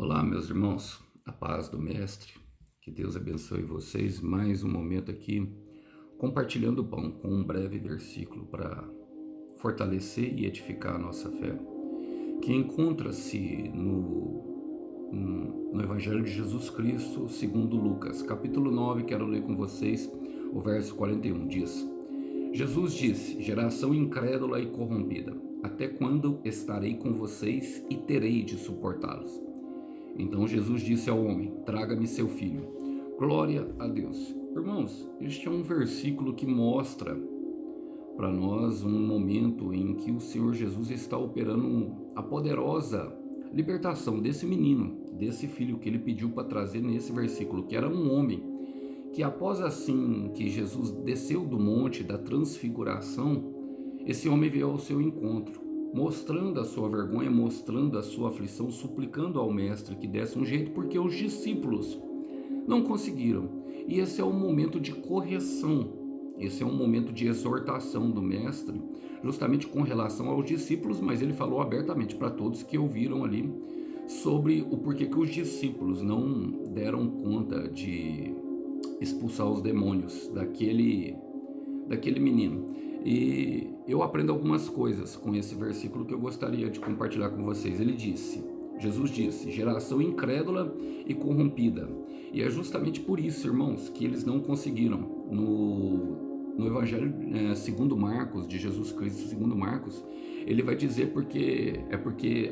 Olá, meus irmãos, a paz do Mestre, que Deus abençoe vocês. Mais um momento aqui, compartilhando o pão com um breve versículo para fortalecer e edificar a nossa fé, que encontra-se no Evangelho de Jesus Cristo, segundo Lucas, capítulo 9. Quero ler com vocês o verso 41, diz: Jesus disse: geração incrédula e corrompida, até quando estarei com vocês e terei de suportá-los? Então Jesus disse ao homem: traga-me seu filho. Glória a Deus. Irmãos, este é um versículo que mostra para nós um momento em que o Senhor Jesus está operando a poderosa libertação desse menino, desse filho que ele pediu para trazer nesse versículo, que era um homem que, após assim que Jesus desceu do monte da transfiguração, esse homem veio ao seu encontro, mostrando a sua vergonha, mostrando a sua aflição, suplicando ao mestre que desse um jeito, porque os discípulos não conseguiram. E esse é um momento de correção, esse é um momento de exortação do mestre, justamente com relação aos discípulos, mas ele falou abertamente para todos que ouviram ali sobre o porquê que os discípulos não deram conta de expulsar os demônios daquele menino. E eu aprendo algumas coisas com esse versículo que eu gostaria de compartilhar com vocês. Jesus disse, geração incrédula e corrompida. E é justamente por isso, irmãos, que eles não conseguiram. No Evangelho segundo Marcos, de Jesus Cristo segundo Marcos, ele vai dizer porque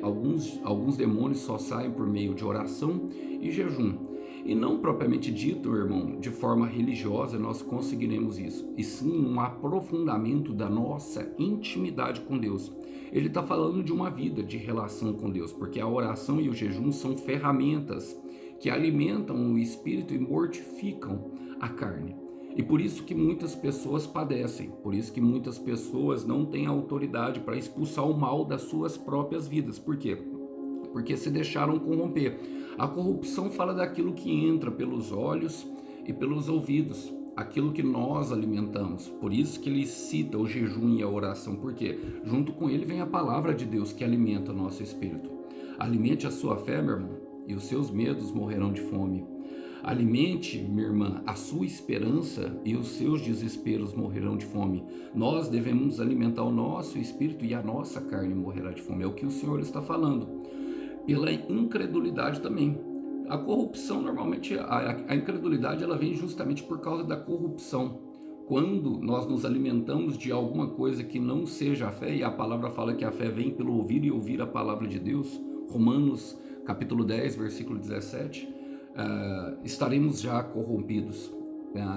alguns demônios só saem por meio de oração e jejum. E não propriamente dito, irmão, de forma religiosa nós conseguiremos isso, e sim um aprofundamento da nossa intimidade com Deus. Ele está falando de uma vida de relação com Deus, porque a oração e o jejum são ferramentas que alimentam o espírito e mortificam a carne. E por isso que muitas pessoas padecem, por isso que muitas pessoas não têm autoridade para expulsar o mal das suas próprias vidas. Por quê? Porque se deixaram corromper. A corrupção fala daquilo que entra pelos olhos e pelos ouvidos, aquilo que nós alimentamos. Por isso que ele cita o jejum e a oração, porque junto com ele vem a palavra de Deus que alimenta o nosso espírito. Alimente a sua fé, meu irmão, e os seus medos morrerão de fome. Alimente, minha irmã, a sua esperança e os seus desesperos morrerão de fome. Nós devemos alimentar o nosso espírito e a nossa carne morrerá de fome. É o que o Senhor está falando. Pela incredulidade também. A corrupção, normalmente, a incredulidade ela vem justamente por causa da corrupção. Quando nós nos alimentamos de alguma coisa que não seja a fé, e a palavra fala que a fé vem pelo ouvir e ouvir a palavra de Deus, Romanos capítulo 10, versículo 17, estaremos já corrompidos.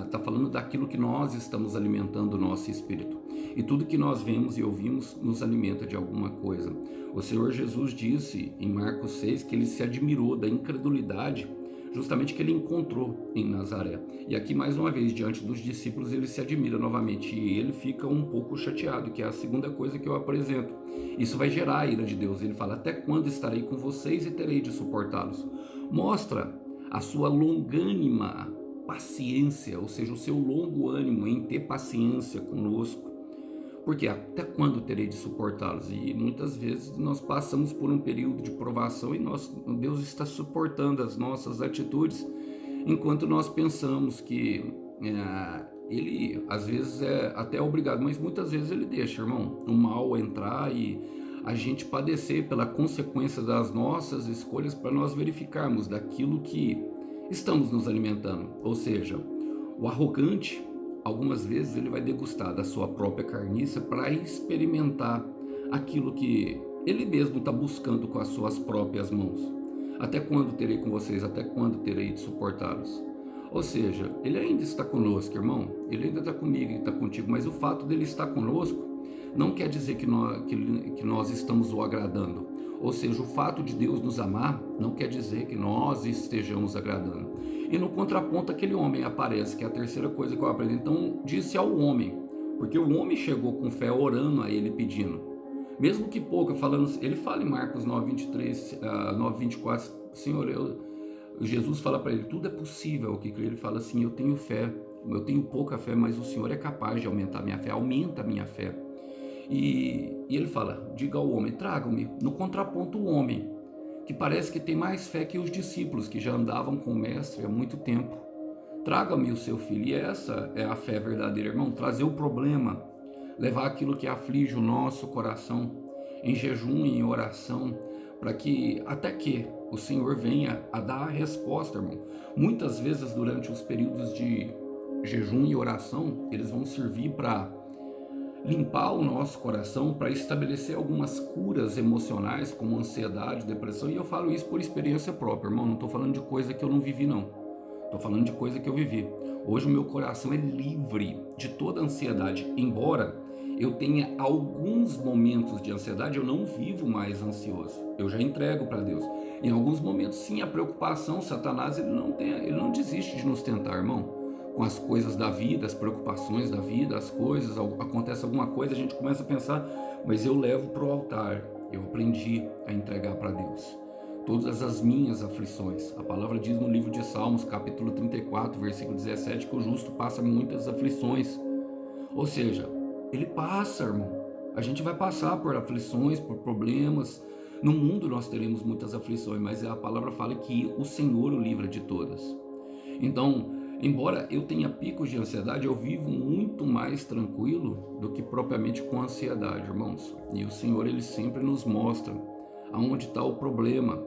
Está falando daquilo que nós estamos alimentando o nosso espírito. E tudo que nós vemos e ouvimos nos alimenta de alguma coisa. O Senhor Jesus disse em Marcos 6 que ele se admirou da incredulidade justamente que ele encontrou em Nazaré. E aqui mais uma vez, diante dos discípulos, ele se admira novamente e ele fica um pouco chateado, que é a segunda coisa que eu apresento. Isso vai gerar a ira de Deus. Ele fala, até quando estarei com vocês e terei de suportá-los? Mostra a sua longânima paciência, ou seja, o seu longo ânimo em ter paciência conosco. Porque até quando terei de suportá-los? E muitas vezes nós passamos por um período de provação e Deus está suportando as nossas atitudes, enquanto nós pensamos que Ele às vezes é até obrigado, mas muitas vezes Ele deixa, irmão, o mal entrar e a gente padecer pela consequência das nossas escolhas para nós verificarmos daquilo que estamos nos alimentando. Ou seja, o arrogante, algumas vezes ele vai degustar da sua própria carniça para experimentar aquilo que ele mesmo está buscando com as suas próprias mãos. Até quando terei com vocês? Até quando terei de suportá-los? Ou seja, ele ainda está conosco, irmão. Ele ainda está comigo e está contigo. Mas o fato dele estar conosco não quer dizer que nós estamos o agradando. Ou seja, o fato de Deus nos amar não quer dizer que nós estejamos agradando. E no contraponto, aquele homem aparece, que é a terceira coisa que eu aprendi. Então, disse ao homem, porque o homem chegou com fé, orando a ele, pedindo. Mesmo que pouco, ele fala em Marcos 9:23, 9:24, Senhor, Jesus fala para ele, tudo é possível. Que ele fala assim, eu tenho fé, eu tenho pouca fé, mas o Senhor é capaz de aumentar a minha fé, aumenta a minha fé. E ele fala, diga ao homem, traga-me. No contraponto, o homem que parece que tem mais fé que os discípulos que já andavam com o mestre há muito tempo. Traga-me o seu filho. E essa é a fé verdadeira, irmão. Trazer o problema, levar aquilo que aflige o nosso coração em jejum e em oração, para que até que o Senhor venha a dar a resposta, irmão. Muitas vezes durante os períodos de jejum e oração, eles vão servir para limpar o nosso coração, para estabelecer algumas curas emocionais, como ansiedade, depressão. E eu falo isso por experiência própria, irmão. Não estou falando de coisa que eu não vivi, não. Estou falando de coisa que eu vivi. Hoje o meu coração é livre de toda ansiedade. Embora eu tenha alguns momentos de ansiedade, eu não vivo mais ansioso. Eu já entrego para Deus. Em alguns momentos, sim, a preocupação, Satanás, ele não desiste de nos tentar, irmão. Com as coisas da vida, as preocupações da vida, as coisas, acontece alguma coisa, a gente começa a pensar, mas eu levo para o altar. Eu aprendi a entregar para Deus todas as minhas aflições. A palavra diz no livro de Salmos, capítulo 34, versículo 17, que o justo passa muitas aflições. Ou seja, ele passa, irmão. A gente vai passar por aflições, por problemas. No mundo nós teremos muitas aflições, mas a palavra fala que o Senhor o livra de todas. Então, embora eu tenha picos de ansiedade, eu vivo muito mais tranquilo do que propriamente com ansiedade, irmãos. E o Senhor, ele sempre nos mostra aonde está o problema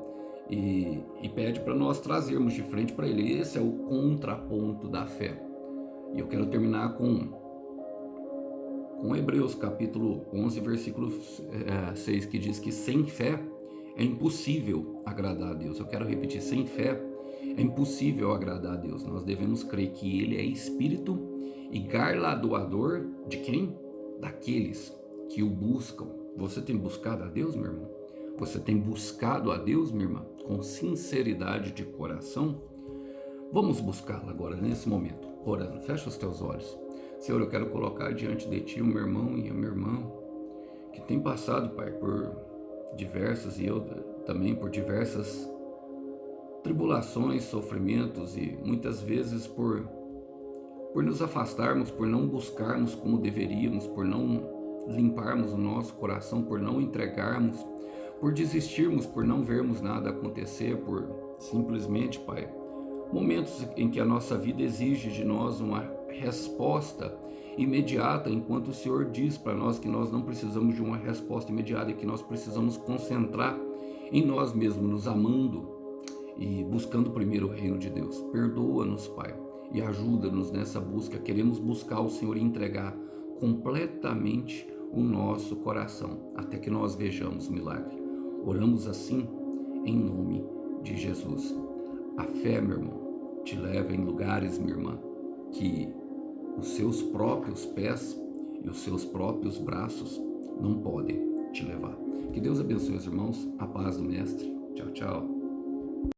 e pede para nós trazermos de frente para ele. Esse é o contraponto da fé. E eu quero terminar com Hebreus capítulo 11, versículo 6, que diz que sem fé é impossível agradar a Deus. Eu quero repetir, sem fé é impossível agradar a Deus. Nós devemos crer que Ele é Espírito e galardoador de quem? Daqueles que o buscam. Você tem buscado a Deus, meu irmão? Você tem buscado a Deus, minha irmã, com sinceridade de coração? Vamos buscá-lo agora, nesse momento, orando. Fecha os teus olhos. Senhor, eu quero colocar diante de Ti o meu irmão e a minha irmã que tem passado, Pai, por diversas, e eu também por diversas tribulações, sofrimentos e muitas vezes por nos afastarmos, por não buscarmos como deveríamos, por não limparmos o nosso coração, por não entregarmos, por desistirmos, por não vermos nada acontecer, por simplesmente, Pai, momentos em que a nossa vida exige de nós uma resposta imediata, enquanto o Senhor diz para nós que nós não precisamos de uma resposta imediata e que nós precisamos concentrar em nós mesmos, nos amando e buscando primeiro o reino de Deus. Perdoa-nos, Pai, e ajuda-nos nessa busca. Queremos buscar o Senhor e entregar completamente o nosso coração, até que nós vejamos o milagre. Oramos assim em nome de Jesus. A fé, meu irmão, te leva em lugares, minha irmã, que os seus próprios pés e os seus próprios braços não podem te levar. Que Deus abençoe os irmãos. A paz do Mestre. Tchau, tchau.